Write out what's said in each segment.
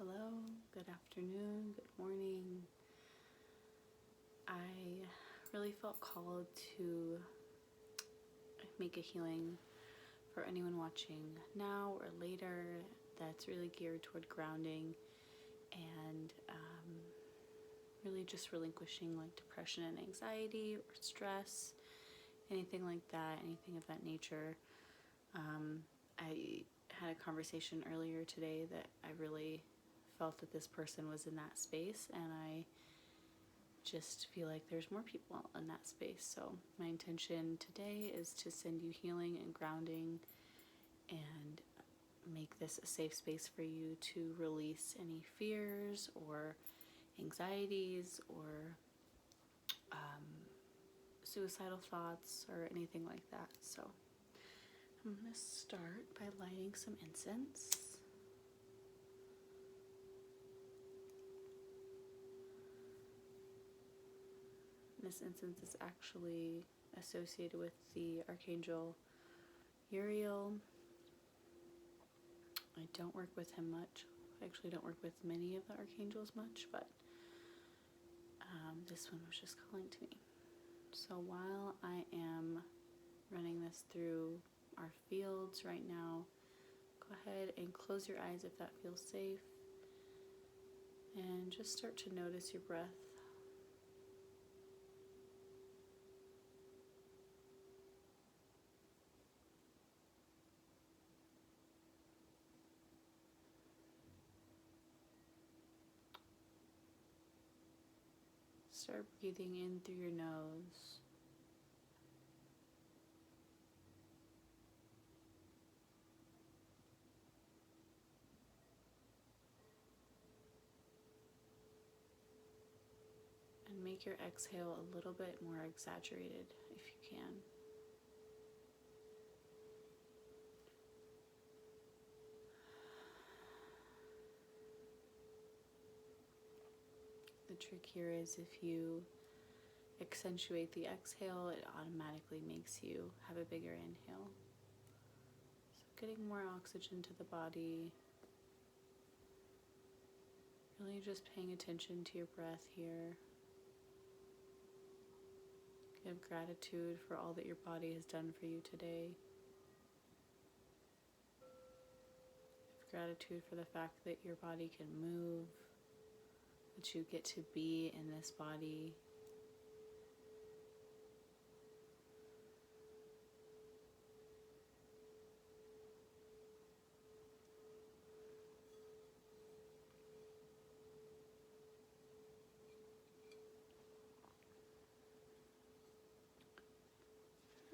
Hello, good afternoon, good morning. I really felt called to make a healing for anyone watching now or later that's really geared toward grounding and really just relinquishing like depression and anxiety or stress, anything like that, anything of that nature. I had a conversation earlier today that I really felt that this person was in that space, and I just feel like there's more people in that space. So my intention today is to send you healing and grounding and make this a safe space for you to release any fears or anxieties or suicidal thoughts or anything like that. So I'm going to start by lighting some incense. This incense is actually associated with the Archangel Uriel. I don't work with him much. I actually don't work with many of the archangels much, but this one was just calling to me. So while I am running this through our fields right now, go ahead and close your eyes if that feels safe, and just start to notice your breath. Start breathing in through your nose. And make your exhale a little bit more exaggerated if you can. The trick here is if you accentuate the exhale, it automatically makes you have a bigger inhale. So getting more oxygen to the body. Really just paying attention to your breath here. Give gratitude for all that your body has done for you today. Give gratitude for the fact that your body can move, that you get to be in this body.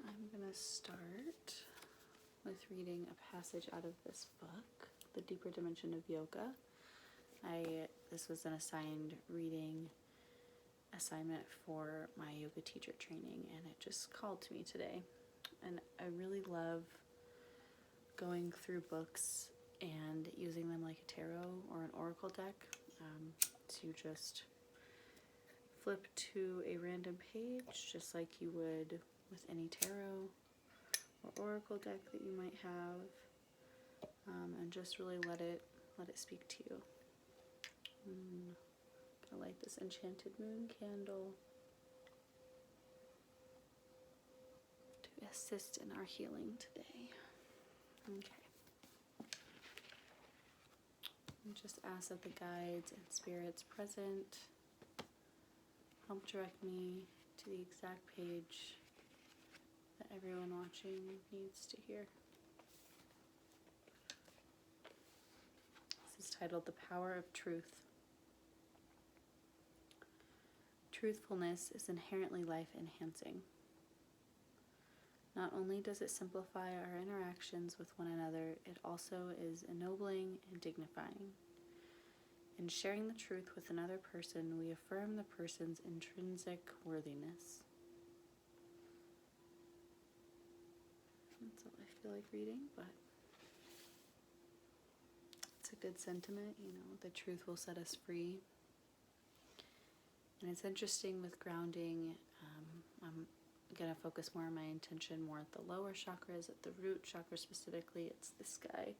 I'm going to start with reading a passage out of this book, The Deeper Dimension of Yoga. This was an assigned reading assignment for my yoga teacher training, and it just called to me today. And I really love going through books and using them like a tarot or an oracle deck to just flip to a random page, just like you would with any tarot or oracle deck that you might have, and just really let it speak to you. I'm gonna light this enchanted moon candle to assist in our healing today. Okay. And just ask that the guides and spirits present help direct me to the exact page that everyone watching needs to hear. This is titled The Power of Truth. Truthfulness is inherently life-enhancing. Not only does it simplify our interactions with one another, it also is ennobling and dignifying. In sharing the truth with another person, we affirm the person's intrinsic worthiness. That's all I feel like reading, but it's a good sentiment. The truth will set us free. And it's interesting with grounding, I'm going to focus more on my intention more at the lower chakras, at the root chakra specifically. It's this guy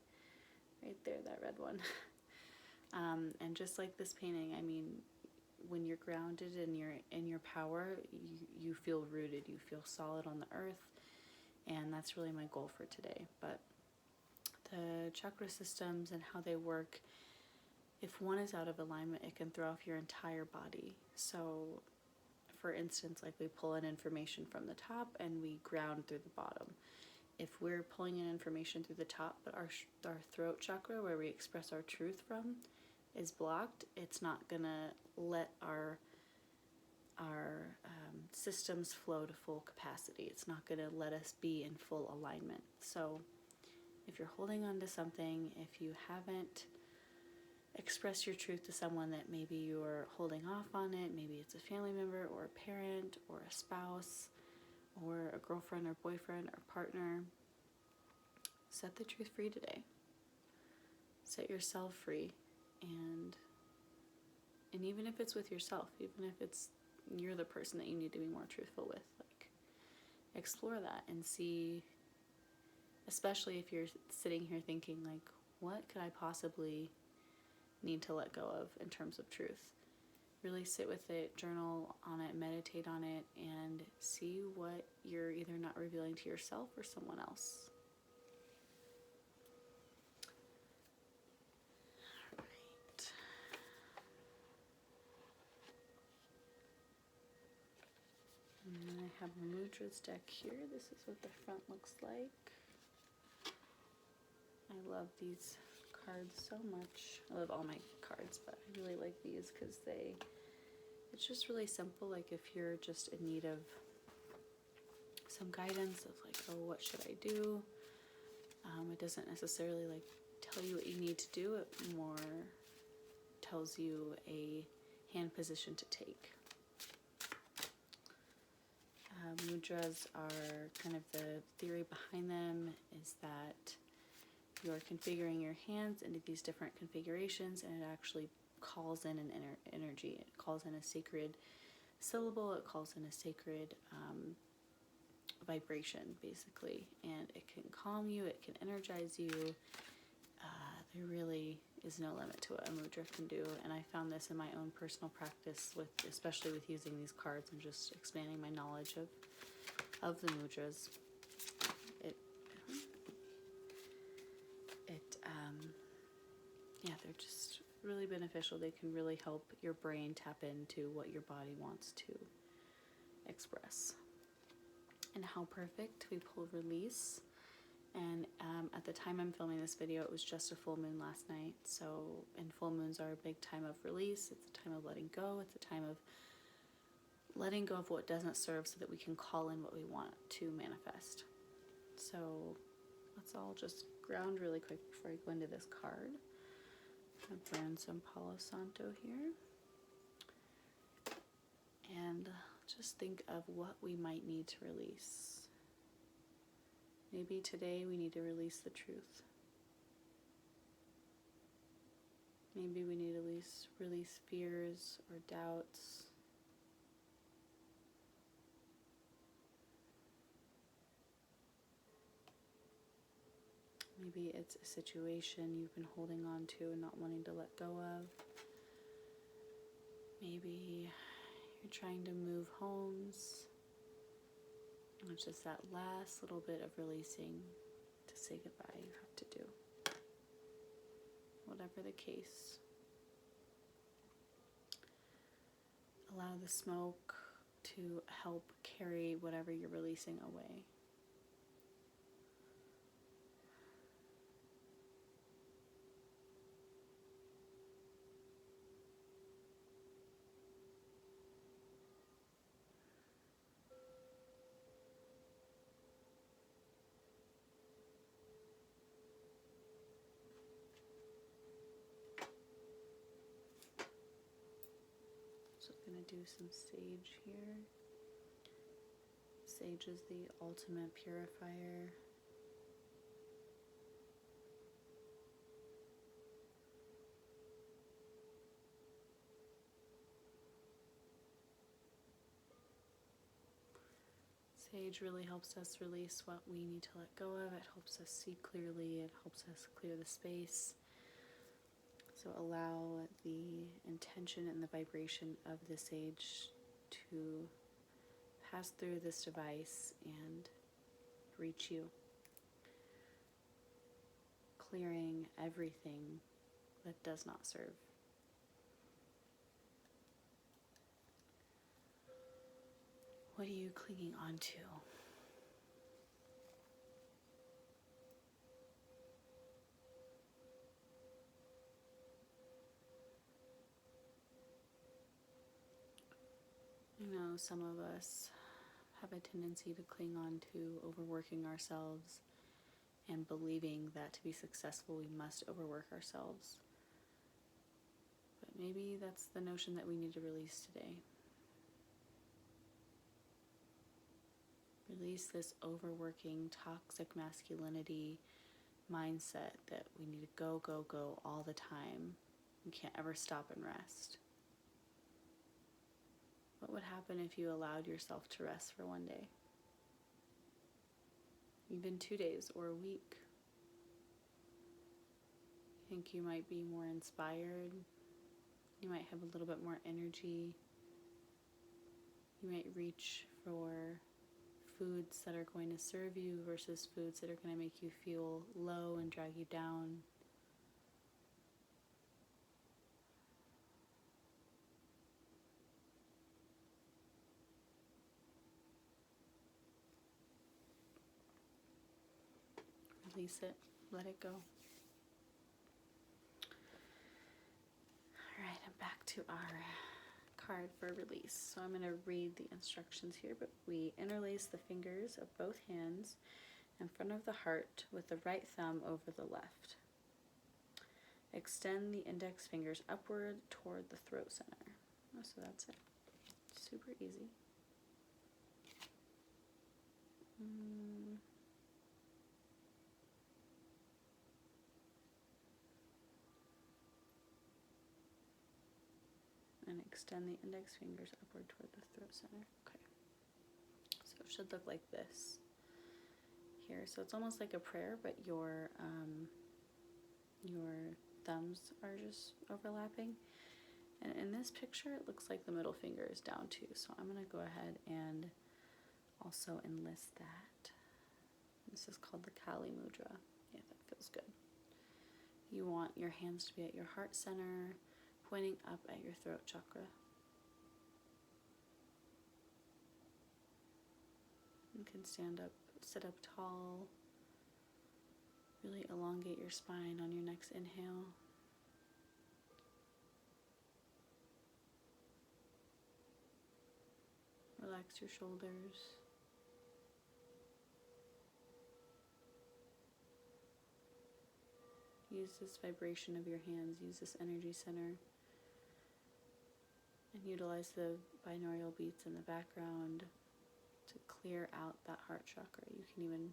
right there, that red one. And just like this painting, I mean, when you're grounded and you're in your power, you feel rooted, you feel solid on the earth, and that's really my goal for today. But the chakra systems and how they work, if one is out of alignment, it can throw off your entire body. So for instance, like we pull in information from the top and we ground through the bottom. If we're pulling in information through the top, but our throat chakra, where we express our truth from, is blocked, it's not gonna let our systems flow to full capacity. It's not gonna let us be in full alignment. So if you're holding on to something, if you haven't expressed your truth to someone that maybe you're holding off on it, maybe it's a family member or a parent or a spouse or a girlfriend or boyfriend or partner, set the truth free today. Set yourself free. And even if it's with yourself, even if it's you're the person that you need to be more truthful with, like, explore that and see, especially if you're sitting here thinking like, what could I possibly need to let go of in terms of truth? Really sit with it, journal on it, meditate on it, and see what you're either not revealing to yourself or someone else. And then I have a mudras deck here. This is what the front looks like. I love these cards so much. I love all my cards, but I really like these because it's just really simple. Like if you're just in need of some guidance of like, oh, what should I do? It doesn't necessarily like tell you what you need to do. It more tells you a hand position to take. Mudras are kind of the theory behind them is that you're configuring your hands into these different configurations, and it actually calls in an energy. It calls in a sacred syllable. It calls in a sacred vibration, basically, and it can calm you. It can energize you. There really is no limit to what a mudra can do, and I found this in my own personal practice, especially with using these cards and just expanding my knowledge of the mudras. They're just really beneficial. They can really help your brain tap into what your body wants to express. And how perfect we pull release. And at the time I'm filming this video, it was just a full moon last night. So, and full moons are a big time of release. It's a time of letting go. It's a time of letting go of what doesn't serve so that we can call in what we want to manifest. So let's all just ground really quick before I go into this card. I'm going to burn some Palo Santo here. And just think of what we might need to release. Maybe today we need to release the truth. Maybe we need to release fears or doubts. Maybe it's a situation you've been holding on to and not wanting to let go of. Maybe you're trying to move homes. It's just that last little bit of releasing to say goodbye you have to do. Whatever the case. Allow the smoke to help carry whatever you're releasing away. I'm going to do some sage here. Sage is the ultimate purifier. Sage really helps us release what we need to let go of. It helps us see clearly. It helps us clear the space. So allow the intention and the vibration of the sage to pass through this device and reach you, clearing everything that does not serve. What are you clinging on to? I know some of us have a tendency to cling on to overworking ourselves and believing that to be successful we must overwork ourselves. But maybe that's the notion that we need to release today. Release this overworking, toxic masculinity mindset that we need to go, go, go all the time. We can't ever stop and rest. What would happen if you allowed yourself to rest for one day? Even 2 days or a week? I think you might be more inspired. You might have a little bit more energy. You might reach for foods that are going to serve you versus foods that are going to make you feel low and drag you down. Release it. Let it go. Alright, I'm back to our card for release. So I'm going to read the instructions here, but we interlace the fingers of both hands in front of the heart with the right thumb over the left. Extend the index fingers upward toward the throat center. Oh, so that's it. Super easy. And extend the index fingers upward toward the throat center. Okay. So it should look like this here. So it's almost like a prayer, but your thumbs are just overlapping. And in this picture, it looks like the middle finger is down too. So I'm going to go ahead and also enlist that. This is called the Kali Mudra. Yeah, that feels good. You want your hands to be at your heart center, pointing up at your throat chakra. You can sit up tall. Really elongate your spine on your next inhale. Relax your shoulders. Use this vibration of your hands, use this energy center, and utilize the binaural beats in the background to clear out that heart chakra. You can even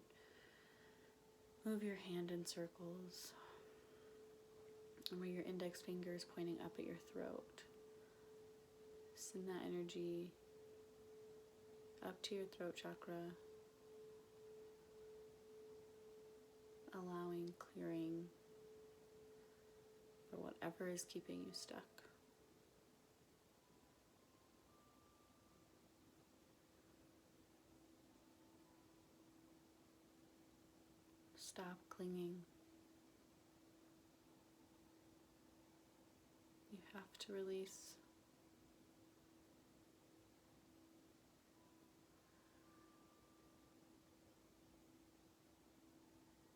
move your hand in circles, and where your index finger is pointing up at your throat. Send that energy up to your throat chakra, allowing clearing for whatever is keeping you stuck. Stop clinging. You have to release.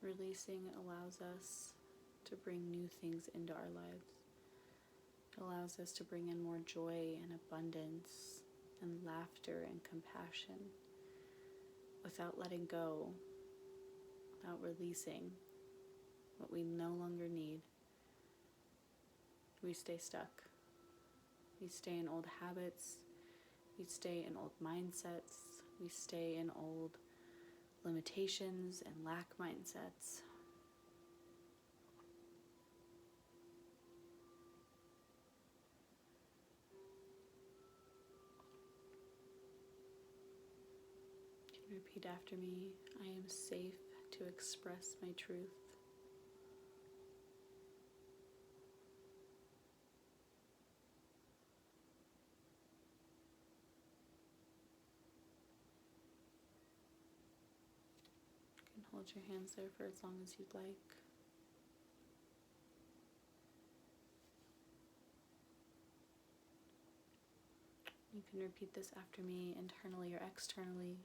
Releasing allows us to bring new things into our lives. It allows us to bring in more joy and abundance and laughter and compassion without letting go, without releasing what we no longer need. We stay stuck. We stay in old habits. We stay in old mindsets. We stay in old limitations and lack mindsets. Repeat after me. I am safe to express my truth. hold your hands there for as long as you'd like. You can repeat this after me, internally or externally.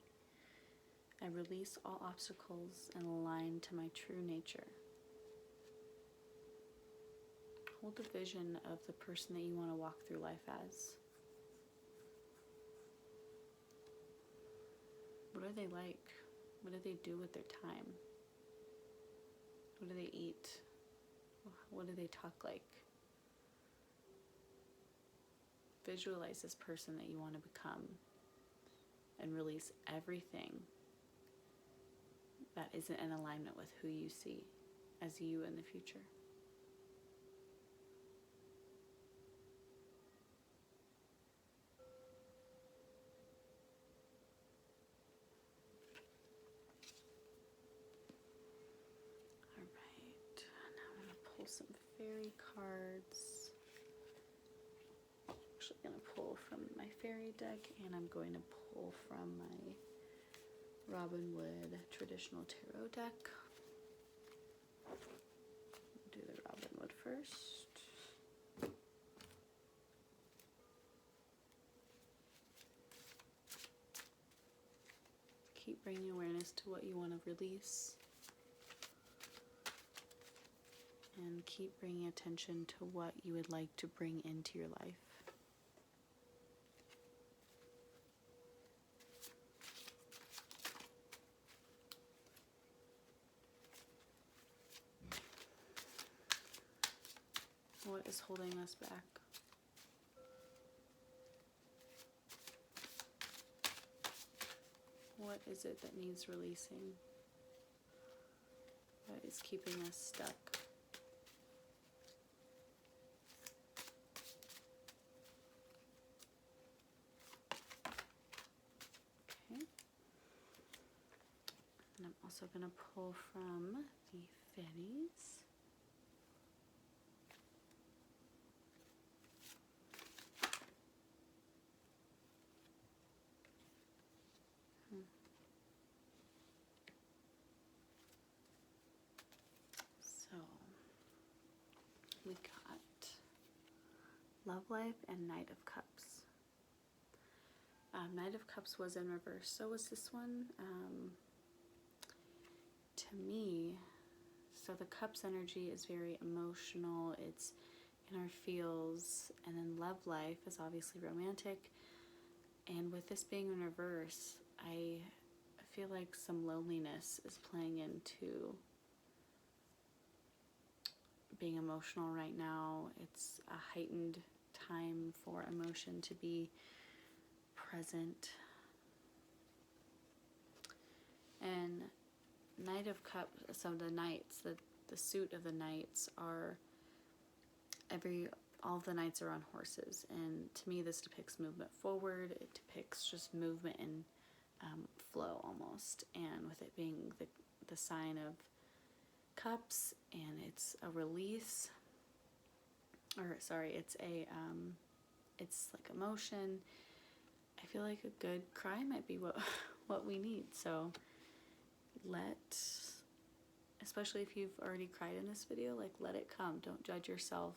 I release all obstacles and align to my true nature. Hold a vision of the person that you want to walk through life as. What are they like? What do they do with their time? What do they eat? What do they talk like? Visualize this person that you want to become and release everything that isn't in alignment with who you see as you in the future. Alright, now I'm going to pull some fairy cards. I'm actually going to pull from my fairy deck, and I'm going to pull from my Robin Wood traditional tarot deck. Do the Robin Wood first. Keep bringing awareness to what you want to release. And keep bringing attention to what you would like to bring into your life. What is holding us back? What is it that needs releasing? What is keeping us stuck? Okay. And I'm also going to pull from the fairies. So we got Love Life and Knight of Cups. Knight of Cups was in reverse, so was this one. To me, so the Cups energy is very emotional, it's inner feels, and then Love Life is obviously romantic. And with this being in reverse, I feel like some loneliness is playing into being emotional right now. It's a heightened time for emotion to be present. And Knight of Cups, so the knights, the suit of the knights are all of the knights are on horses, and to me this depicts movement forward. It depicts just movement and flow almost, and with it being the sign of cups, and it's a release, or sorry, it's like emotion. I feel like a good cry might be what we need. So especially if you've already cried in this video, like let it come. Don't judge yourself.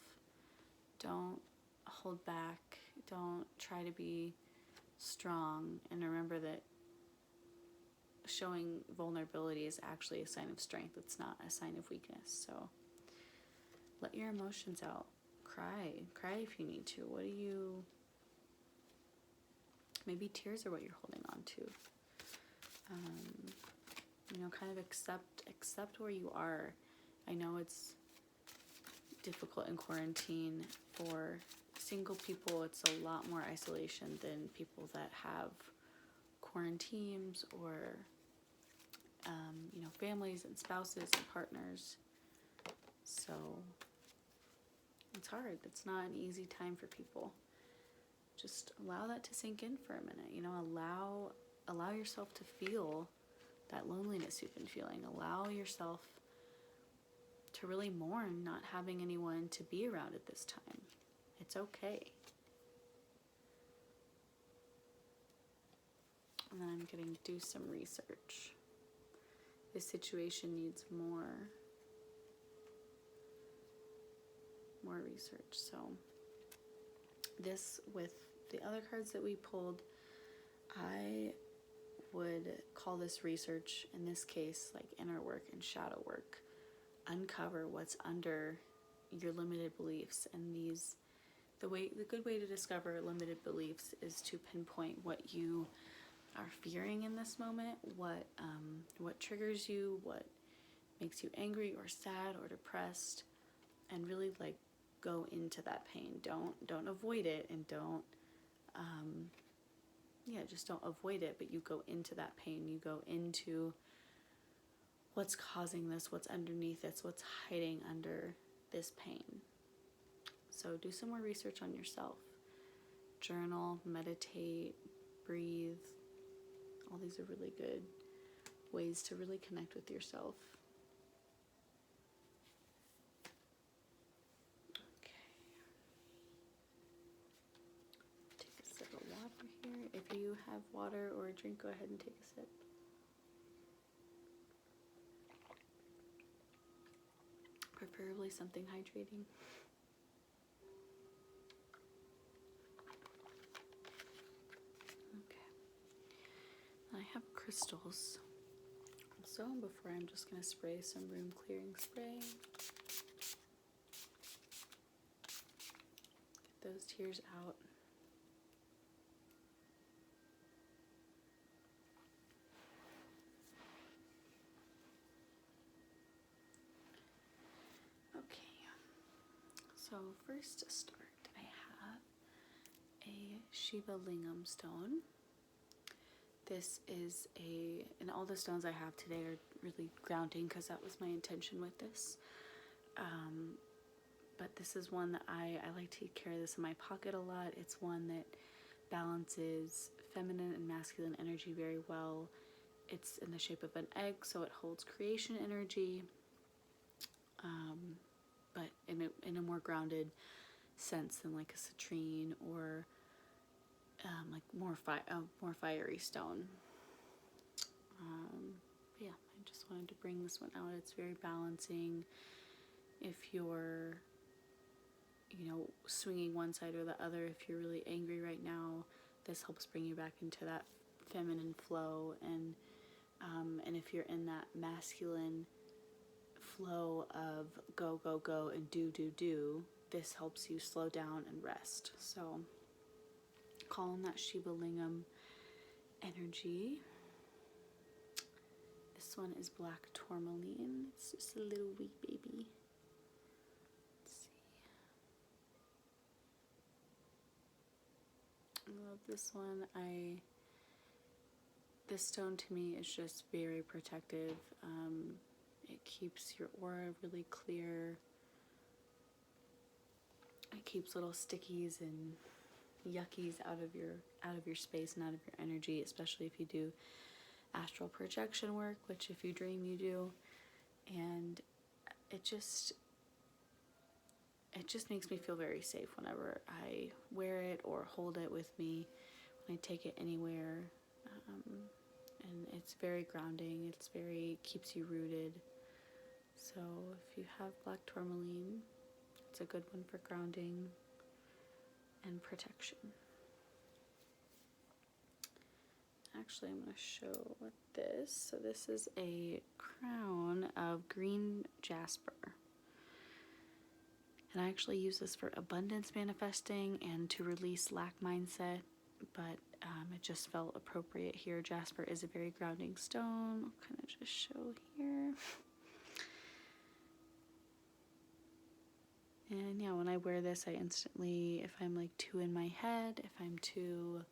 Don't hold back. Don't try to be strong. And remember that showing vulnerability is actually a sign of strength. It's not a sign of weakness. So let your emotions out. Cry if you need to. Maybe tears are what you're holding on to. Kind of accept where you are. I know it's difficult in quarantine. For single people, it's a lot more isolation than people that have quarantines or families and spouses and partners. So it's hard. It's not an easy time for people. Just allow that to sink in for a minute. Allow yourself to feel that loneliness you've been feeling. Allow yourself to really mourn not having anyone to be around at this time. It's okay. And then I'm going to do some research. this situation needs more research. So this, with the other cards that we pulled, I would call this research, in this case, like inner work and shadow work. Uncover what's under your limited beliefs, and the good way to discover limited beliefs is to pinpoint what you are fearing in this moment, what triggers you, what makes you angry or sad or depressed, and really like go into that pain. Don't avoid it, and just don't avoid it, but you go into that pain. You go into what's causing this, what's underneath this, what's hiding under this pain. So do some more research on yourself. Journal, meditate, breathe. All these are really good ways to really connect with yourself. Okay. Take a sip of water here. If you have water or a drink, go ahead and take a sip. Preferably something hydrating. I have crystals. So before, I'm just going to spray some room clearing spray. Get those tears out. Okay. So first to start, I have a Shiva Lingam stone. This is and all the stones I have today are really grounding because that was my intention with this. But this is one that I like to carry this in my pocket a lot. It's one that balances feminine and masculine energy very well. It's in the shape of an egg, so it holds creation energy, but in a more grounded sense than like a citrine or like more fiery stone. Yeah, I just wanted to bring this one out. It's very balancing. If you're, swinging one side or the other, if you're really angry right now, this helps bring you back into that feminine flow. And if you're in that masculine flow of go, go, go, and do, this helps you slow down and rest. So call on that Shiva Lingam energy. This one is black tourmaline. It's just a little wee baby. Let's see. I love this one. This stone to me is just very protective. It keeps your aura really clear. It keeps little stickies and yuckies out of your space and out of your energy, especially if you do astral projection work, which if you dream you do. And it just makes me feel very safe whenever I wear it or hold it with me, when I take it anywhere. And it's very grounding. Keeps you rooted. So if you have black tourmaline, it's a good one for grounding and protection. Actually, I'm going to show this. So this is a crown of green jasper. And I actually use this for abundance manifesting and to release lack mindset, but it just felt appropriate here. Jasper is a very grounding stone. I'll kind of just show here. And yeah, when I wear this, I instantly, if I'm like too in my head, if I'm too,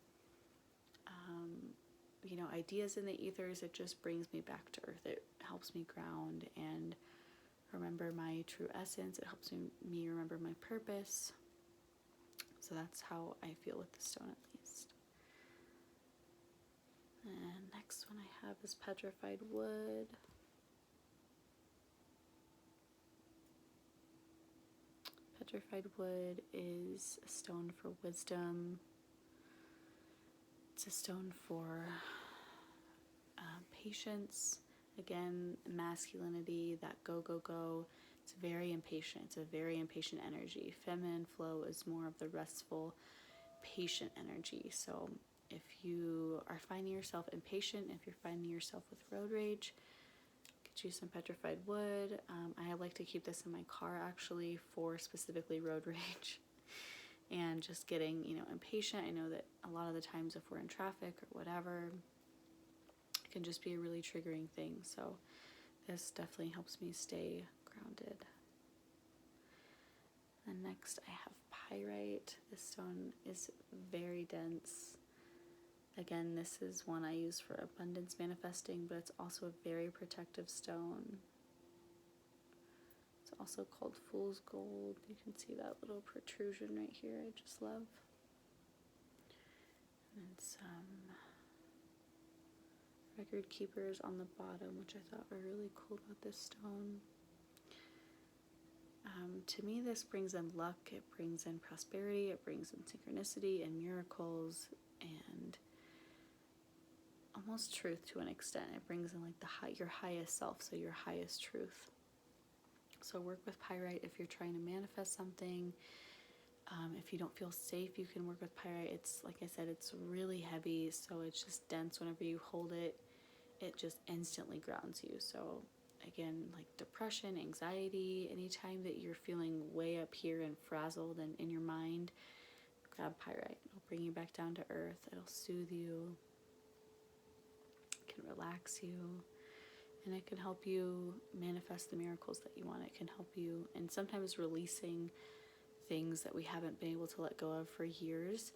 ideas in the ethers, it just brings me back to earth. It helps me ground and remember my true essence. It helps me remember my purpose. So that's how I feel with the stone, at least. And next one I have is petrified wood. Petrified wood is a stone for wisdom. It's a stone for patience, Again, masculinity, that go, go, go. It's very impatient. It's a very impatient energy. Feminine flow is more of the restful, patient energy. So if you are finding yourself impatient, if you're finding yourself with road rage, get you some petrified wood. I like to keep this in my car actually for specifically road rage and just getting, impatient. I know that a lot of the times if we're in traffic or whatever, it can just be a really triggering thing. So this definitely helps me stay grounded. And next I have pyrite. This stone is very dense. Again, this is one I use for abundance manifesting, but it's also a very protective stone. It's also called fool's gold. You can see that little protrusion right here. I just love. And some record keepers on the bottom, which I thought were really cool about this stone. To me, this brings in luck, it brings in prosperity, it brings in synchronicity and miracles, and almost truth to an extent. It brings in like your highest self, so your highest truth. So work with pyrite if you're trying to manifest something. If you don't feel safe, you can work with pyrite. It's, like I said, it's really heavy, so it's just dense. Whenever you hold it, it just instantly grounds you. So again, like depression, anxiety, anytime that you're feeling way up here and frazzled and in your mind, grab pyrite. It'll bring you back down to earth. It'll soothe you. It can relax you. And it can help you manifest the miracles that you want. It can help you, and sometimes releasing things that we haven't been able to let go of for years,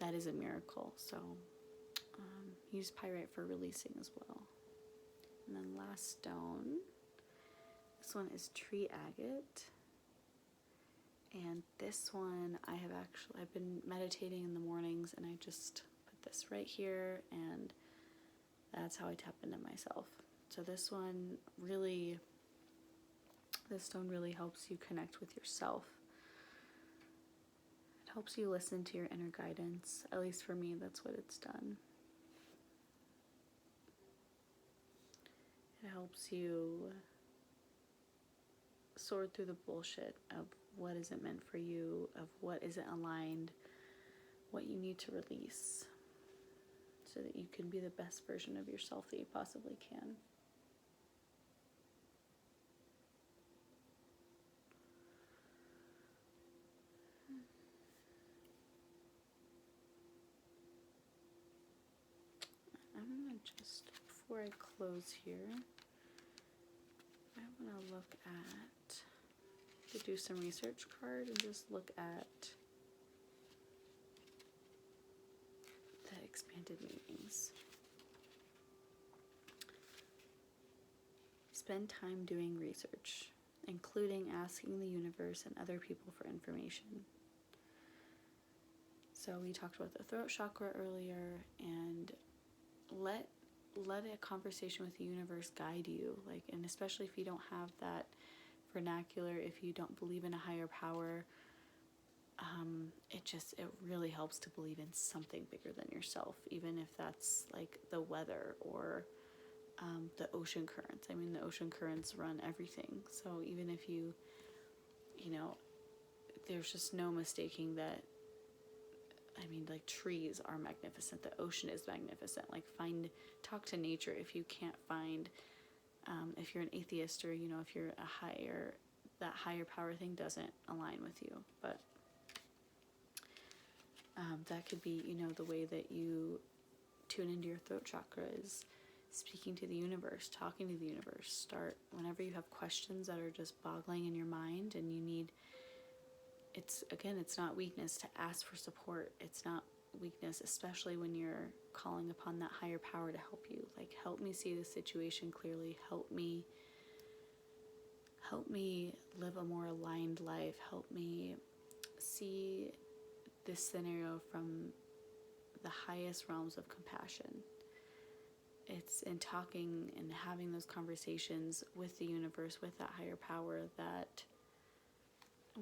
that is a miracle. So use pyrite for releasing as well. And then last stone, this one is tree agate. And this one I've been meditating in the mornings, and I just put this right here, and that's how I tap into myself. So this stone really helps you connect with yourself. It helps you listen to your inner guidance. At least for me, that's what it's done. It helps you sort through the bullshit of what isn't meant for you, of what isn't aligned, what you need to release, so that you can be the best version of yourself that you possibly can. I'm going to just, before I close here, I want to look to do some research card and just look at the expanded meanings. Spend time doing research, including asking the universe and other people for information. So we talked about the throat chakra earlier, and let a conversation with the universe guide you, and especially if you don't have that vernacular, if you don't believe in a higher power, it really helps to believe in something bigger than yourself, even if that's like the weather or the ocean currents. I mean, the ocean currents run everything. So even if there's just no mistaking that. I mean, like, trees are magnificent. The ocean is magnificent. Talk to nature if you can't find, if you're an atheist, or, if you're that higher power thing doesn't align with you. But that could be, the way that you tune into your throat chakra is speaking to the universe, talking to the universe. Start whenever you have questions that are just boggling in your mind and you need. It's not weakness to ask for support. It's not weakness, especially when you're calling upon that higher power to help you. Help me see the situation clearly. Help me live a more aligned life. Help me see this scenario from the highest realms of compassion. It's in talking and having those conversations with the universe, with that higher power, that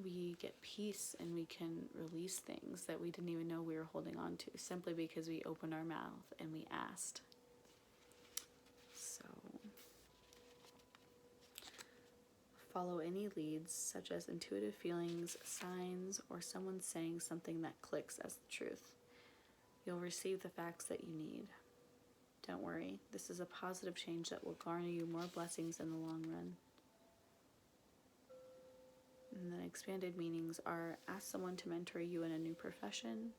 we get peace and we can release things that we didn't even know we were holding on to, simply because we opened our mouth and we asked. So follow any leads, such as intuitive feelings, signs, or someone saying something that clicks as the truth. You'll receive the facts that you need. Don't worry, this is a positive change that will garner you more blessings in the long run. And then expanded meanings are: ask someone to mentor you in a new profession.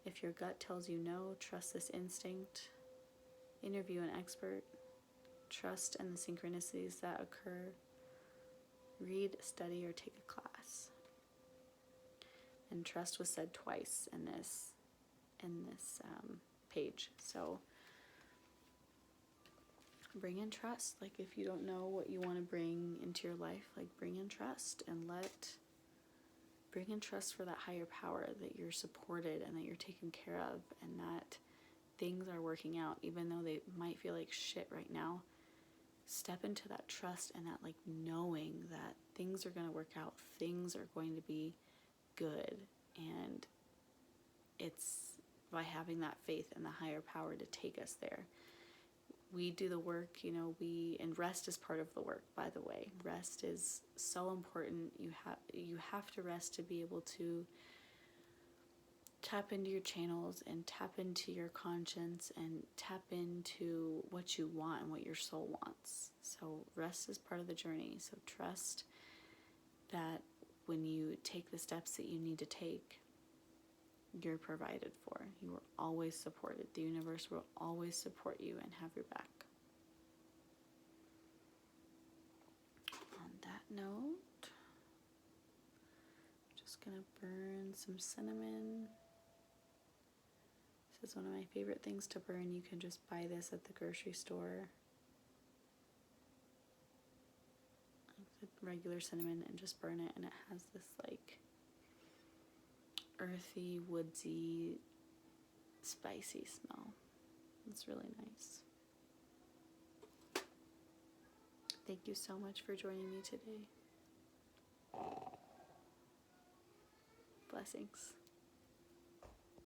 If your gut tells you no, trust this instinct. Interview an expert. Trust in the synchronicities that occur. Read, study, or take a class. And trust was said twice in this page. So bring in trust. Like, if you don't know what you want to bring into your life, like, bring in trust and bring in trust for that higher power, that you're supported and that you're taken care of, and that things are working out even though they might feel like shit right now. Step into that trust and that, like, knowing that things are going to work out, things are going to be good, and it's by having that faith in the higher power to take us there. We do the work, and rest is part of the work, by the way. Rest is so important. You have to rest to be able to tap into your channels and tap into your conscience and tap into what you want and what your soul wants. So rest is part of the journey. So trust that when you take the steps that you need to take, you're provided for. You are always supported. The universe will always support you and have your back. On that note, I'm just gonna burn some cinnamon. This is one of my favorite things to burn. You can just buy this at the grocery store. Like the regular cinnamon, and just burn it, and it has this like earthy, woodsy, spicy smell. It's really nice. Thank you so much for joining me today. Blessings.